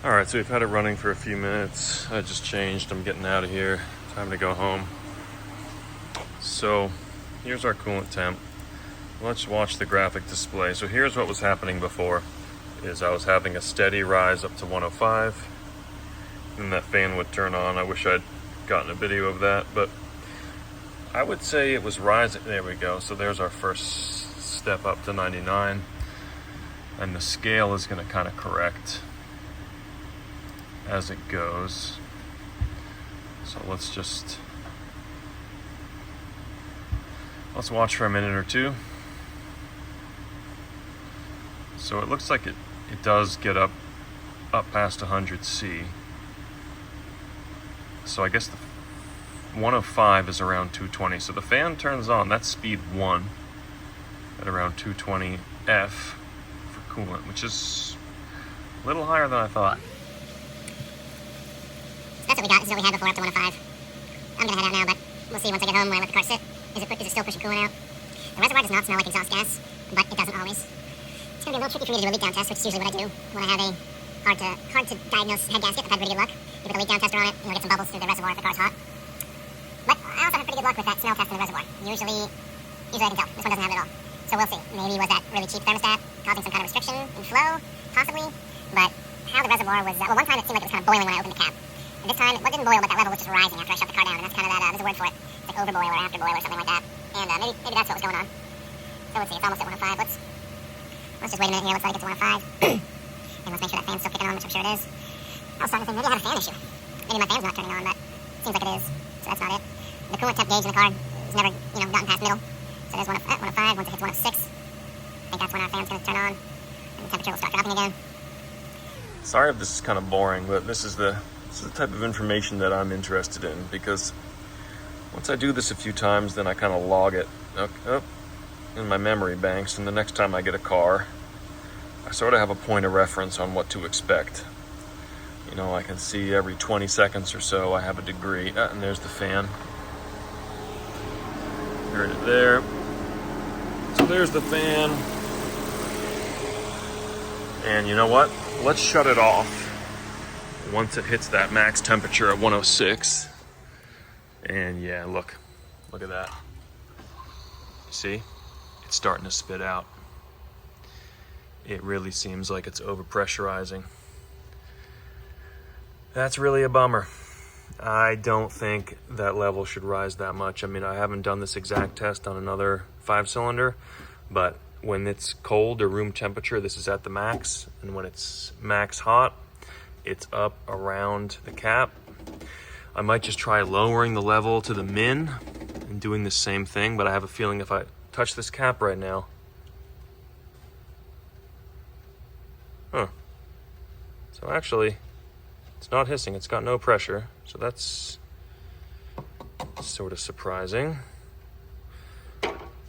All right, so we've had it running for a few minutes. I just changed, I'm getting out of here. Time to go home. So here's our coolant temp. Let's watch the graphic display. So here's what was happening before, is I was having a steady rise up to 105, and that fan would turn on. I wish I'd gotten a video of that, but I would say it was rising. There we go. So there's our first step up to 99, and the scale is gonna kind of correct as it goes. So let's watch for a minute or two. So it looks like it does get up past 100 C. So I guess the 105 is around 220. So the fan turns on, that's speed 1 at around 220 F for coolant, which is a little higher than I thought. That's what we got. This is what we had before, up to 105. I'm going to head out now, but we'll see once I get home when I let the car sit. Is it still pushing coolant out? The reservoir does not smell like exhaust gas, but it doesn't always. It's going to be a little tricky for me to do a leak down test, which is usually what I do when I have a hard to diagnose head gasket. I've had pretty good luck. You put a leak down tester on it, you'll get some bubbles through the reservoir if the car's hot. But I also have pretty good luck with that smell test in the reservoir. Usually I can tell. This one doesn't have it at all. So we'll see. Maybe was that really cheap thermostat causing some kind of restriction in flow? Possibly. But how the reservoir was... well, one time it seemed like it was kind of boiling when I opened the cap. And this time, what didn't boil, but that level was just rising after I shut the car down. And that's kind of that, there's a word for it. It's like overboil or afterboil or something like that. And maybe that's what was going on. So let's see, it's almost at 105. Let's just wait a minute here. Looks like it's 105. And let's make sure that fan's still kicking on, which I'm sure it is. I was starting to think maybe I have a fan issue. Maybe my fan's not turning on, but it seems like it is. So that's not it. The coolant temp gauge in the car has never, gotten past middle. So there's 105. Once it hits 106, I think that's when our fan's going to turn on. And the temperature will start dropping again. Sorry if this is kind of boring, but this is the type of information that I'm interested in, because once I do this a few times, then I kind of log it up in my memory banks, and the next time I get a car, I sort of have a point of reference on what to expect. I can see every 20 seconds or so I have a degree. And there's the fan. Heard it there. So there's the fan. And you know what? Let's shut it off once it hits that max temperature at 106. And yeah, look at that. See? It's starting to spit out. It really seems like it's overpressurizing. That's really a bummer. I don't think that level should rise that much. I mean, I haven't done this exact test on another 5-cylinder, but when it's cold or room temperature, this is at the max. And when it's max hot, it's up around the cap. I might just try lowering the level to the min and doing the same thing, but I have a feeling if I touch this cap right now, so actually, it's not hissing, it's got no pressure, so that's sort of surprising.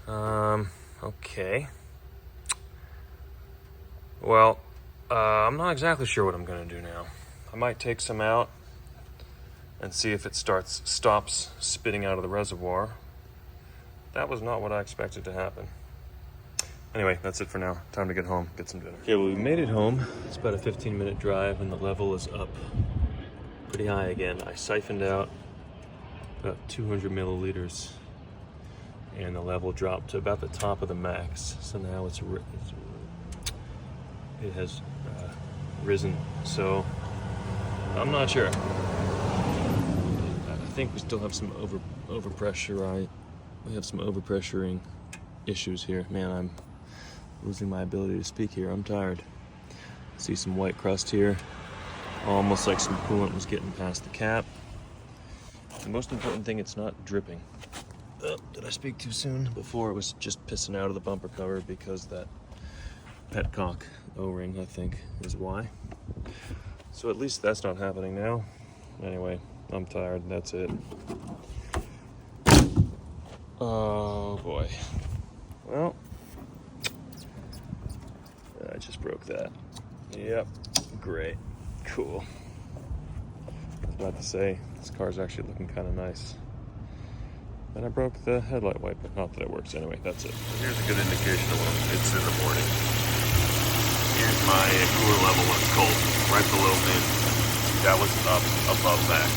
Okay. Well, I'm not exactly sure what I'm gonna do now. I might take some out and see if it stops spitting out of the reservoir. That was not what I expected to happen. Anyway, that's it for now. Time to get home, get some dinner. Okay, well, we made it home. It's about a 15-minute drive, and the level is up pretty high again. I siphoned out about 200 milliliters, and the level dropped to about the top of the max. So now it has risen. So I'm not sure. I think we still have some overpressure. We have some overpressuring issues here. Man, I'm losing my ability to speak here. I'm tired. See some white crust here. Almost like some coolant was getting past the cap. The most important thing, it's not dripping. Did I speak too soon? Before it was just pissing out of the bumper cover because that petcock O-ring, I think, is why. So at least that's not happening now. Anyway, I'm tired. That's it. Oh boy. Well, I just broke that. Yep. Great. Cool. I was about to say, this car's actually looking kind of nice. And I broke the headlight wiper. Not that it works anyway, that's it. Here's a good indication of when it's in the morning. Here's my coolant level when it's cold, right below min. That was up above max.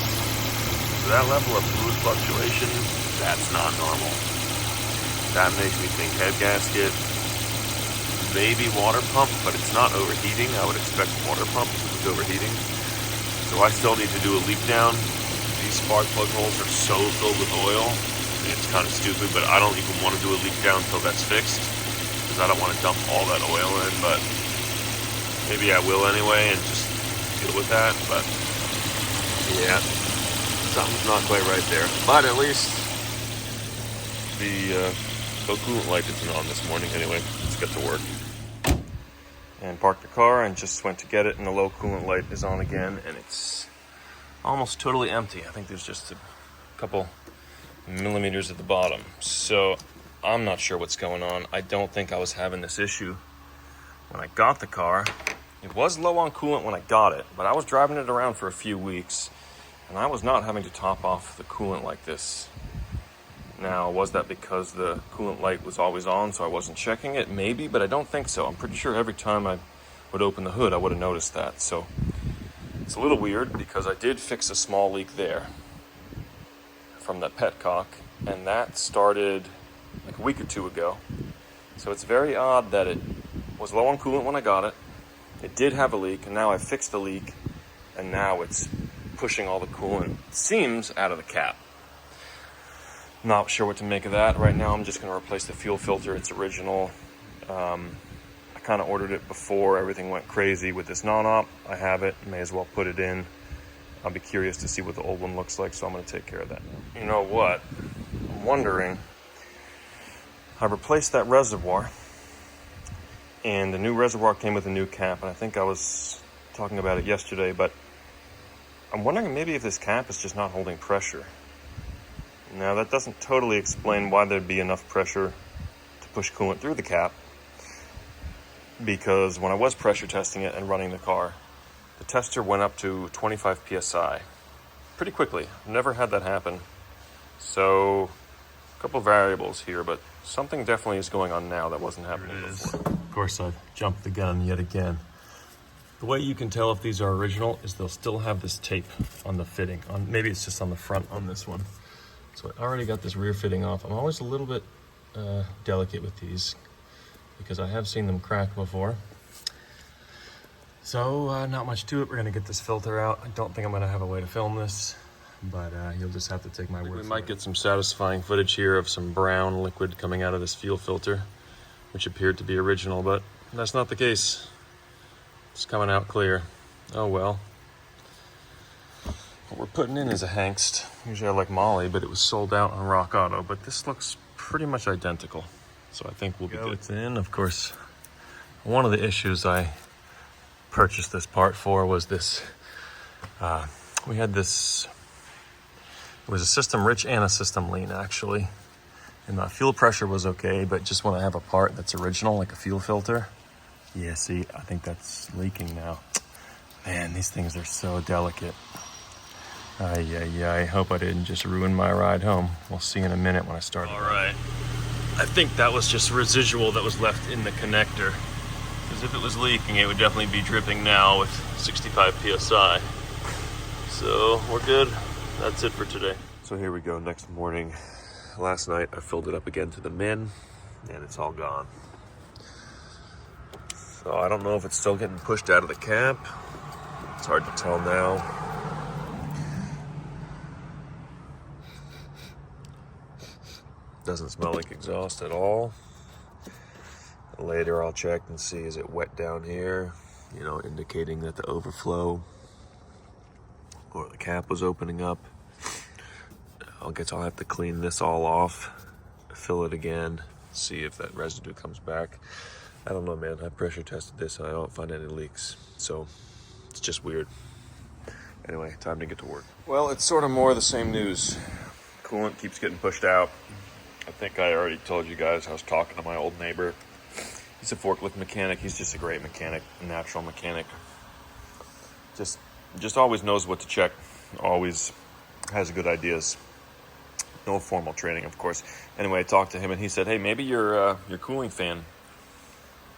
So that level of fluid fluctuation, that's not normal. That makes me think head gasket, maybe water pump, but it's not overheating. I would expect water pump if it was overheating. So I still need to do a leak down. These spark plug holes are so filled with oil. It's kind of stupid, but I don't even want to do a leak down until that's fixed, because I don't want to dump all that oil in, but maybe I will anyway and just deal with that. But yeah, something's not quite right there. But at least the coolant light isn't on this morning anyway. Let's get to work. And parked the car and just went to get it, and the low coolant light is on again, and it's almost totally empty. I think there's just a couple millimeters at the bottom. So I'm not sure what's going on. I don't think I was having this issue when I got the car. It was low on coolant when I got it, but I was driving it around for a few weeks, and I was not having to top off the coolant like this. Now, was that because the coolant light was always on, so I wasn't checking it? Maybe, but I don't think so. I'm pretty sure every time I would open the hood, I would have noticed that. So it's a little weird, because I did fix a small leak there from the petcock, and that started like a week or two ago. So it's very odd that it was low on coolant when I got it. It did have a leak, and now I fixed the leak, and now it's pushing all the coolant, it seems, out of the cap. Not sure what to make of that. Right now I'm just going to replace the fuel filter. It's original. I kind of ordered it before everything went crazy with this non-op. I have it, may as well put it in. I'll be curious to see what the old one looks like, so I'm going to take care of that. You know what? I'm wondering, I replaced that reservoir, and the new reservoir came with a new cap, and I think I was talking about it yesterday, but I'm wondering maybe if this cap is just not holding pressure. Now, that doesn't totally explain why there'd be enough pressure to push coolant through the cap, because when I was pressure testing it and running the car, the tester went up to 25 psi pretty quickly. Never had that happen. So, a couple variables here, but something definitely is going on now that wasn't happening before. Of course, I've jumped the gun yet again. The way you can tell if these are original is they'll still have this tape on the fitting. Maybe it's just on the front on this one. So I already got this rear fitting off. I'm always a little bit delicate with these, because I have seen them crack before. So not much to it. We're gonna get this filter out. I don't think I'm gonna have a way to film this, but you'll just have to take my word for it. We might get some satisfying footage here of some brown liquid coming out of this fuel filter, which appeared to be original, but that's not the case. It's coming out clear. Oh well. What we're putting in is a Hangst. Usually I like Molly, but it was sold out on Rock Auto, but this looks pretty much identical. So I think we'll be good. It's in. Of course, one of the issues I purchased this part for was this. We had this, it was a system rich and a system lean actually. And the fuel pressure was okay, but just when I have a part that's original, like a fuel filter, yeah, see, I think that's leaking now. Man, these things are so delicate. I hope I didn't just ruin my ride home. We'll see in a minute when I start. All right. I think that was just residual that was left in the connector. Because if it was leaking, it would definitely be dripping now with 65 psi. So we're good. That's it for today. So here we go, next morning. Last night I filled it up again to the min, and it's all gone. So I don't know if it's still getting pushed out of the cap. It's hard to tell now. Doesn't smell like exhaust at all. Later I'll check and see, is it wet down here? You know, indicating that the overflow or the cap was opening up. I guess I'll have to clean this all off, fill it again, see if that residue comes back. I don't know, man. I pressure tested this and I don't find any leaks. So it's just weird. Anyway, time to get to work. Well, it's sort of more of the same news. Coolant keeps getting pushed out. I think I already told you guys I was talking to my old neighbor. He's a forklift mechanic. He's just a great mechanic, a natural mechanic. Just always knows what to check. Always has good ideas. No formal training, of course. Anyway, I talked to him and he said, hey, maybe your cooling fan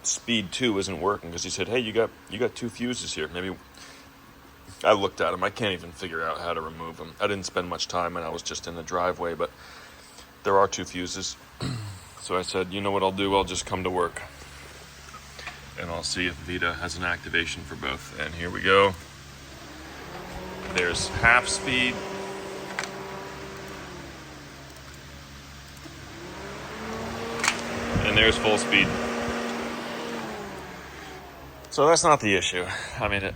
speed 2 isn't working, because he said, hey, you got 2 fuses here. Maybe I looked at them. I can't even figure out how to remove them. I didn't spend much time, and I was just in the driveway, but there are 2 fuses. So I said, you know what I'll do? I'll just come to work, and I'll see if Vita has an activation for both. And here we go. There's half speed. And there's full speed. So that's not the issue. I mean,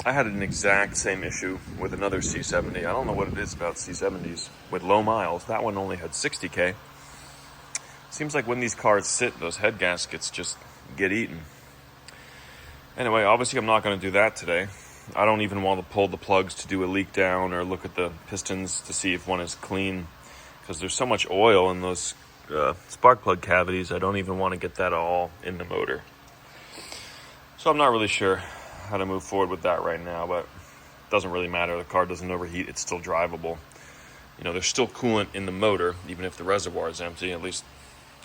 I had an exact same issue with another C70. I don't know what it is about C70s with low miles. That one only had 60K. Seems like when these cars sit, those head gaskets just get eaten. Anyway, obviously I'm not going to do that today. I don't even want to pull the plugs to do a leak down or look at the pistons to see if one is clean, because there's so much oil in those spark plug cavities. I don't even want to get that all in the motor. So I'm not really sure how to move forward with that right now, but it doesn't really matter. The car doesn't overheat. It's still drivable. You know, there's still coolant in the motor, even if the reservoir is empty. At least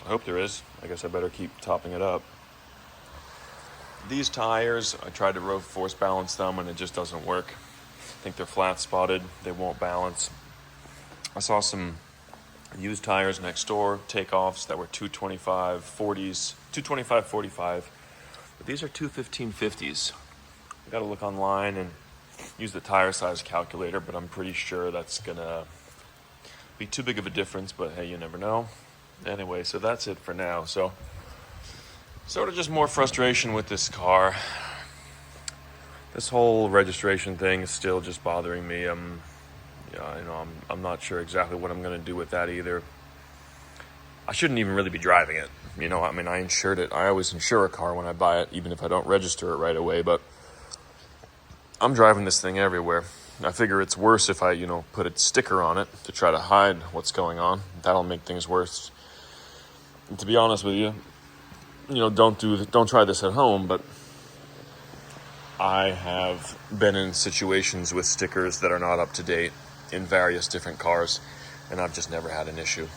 I hope there is. I guess I better keep topping it up. These tires, I tried to force balance them and it just doesn't work. I think they're flat spotted. They won't balance. I saw some used tires next door, takeoffs that were 225 40s, 225 45. But these are 215 50s. I got to look online and use the tire size calculator, but I'm pretty sure that's gonna be too big of a difference, but hey, you never know. Anyway, so that's it for now. So sort of just more frustration with this car. This whole registration thing is still just bothering me. I'm not sure exactly what I'm going to do with that either. I shouldn't even really be driving it. You know, I mean, I insured it. I always insure a car when I buy it, even if I don't register it right away. But I'm driving this thing everywhere. I figure it's worse if I, put a sticker on it to try to hide what's going on. That'll make things worse. And to be honest with you, don't try this at home, but I have been in situations with stickers that are not up to date in various different cars, and I've just never had an issue.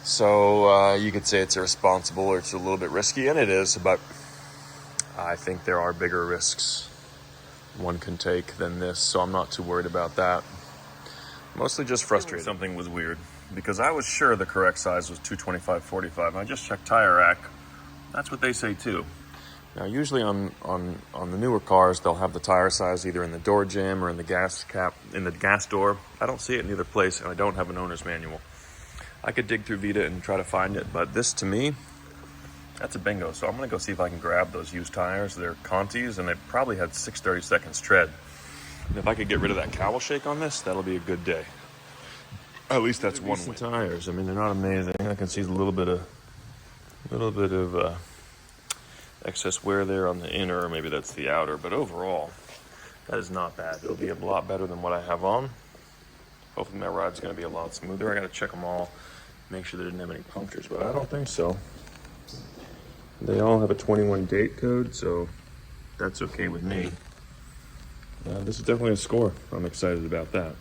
So you could say it's irresponsible or it's a little bit risky, and it is, but I think there are bigger risks one can take than this, so I'm not too worried about that. Mostly just frustrated. Something was weird, because I was sure the correct size was 225 45. I just checked Tire Rack. That's what they say too. Now, usually on the newer cars, they'll have the tire size either in the door jamb or in the gas cap, in the gas door. I don't see it in either place, and I don't have an owner's manual. I could dig through Vita and try to find it, but this, to me, that's a bingo. So I'm going to go see if I can grab those used tires. They're Contis, and they probably had 6/32 tread. And if I could get rid of that cowl shake on this, that'll be a good day. At least that's one win. Tires. I mean, they're not amazing. I can see a little bit of excess wear there on the inner, or maybe that's the outer. But overall, that is not bad. It'll be a lot better than what I have on. Hopefully my ride's going to be a lot smoother. I got to check them all, make sure they didn't have any punctures, but I don't think so. They all have a 21 date code, so that's okay with me. This is definitely a score. I'm excited about that.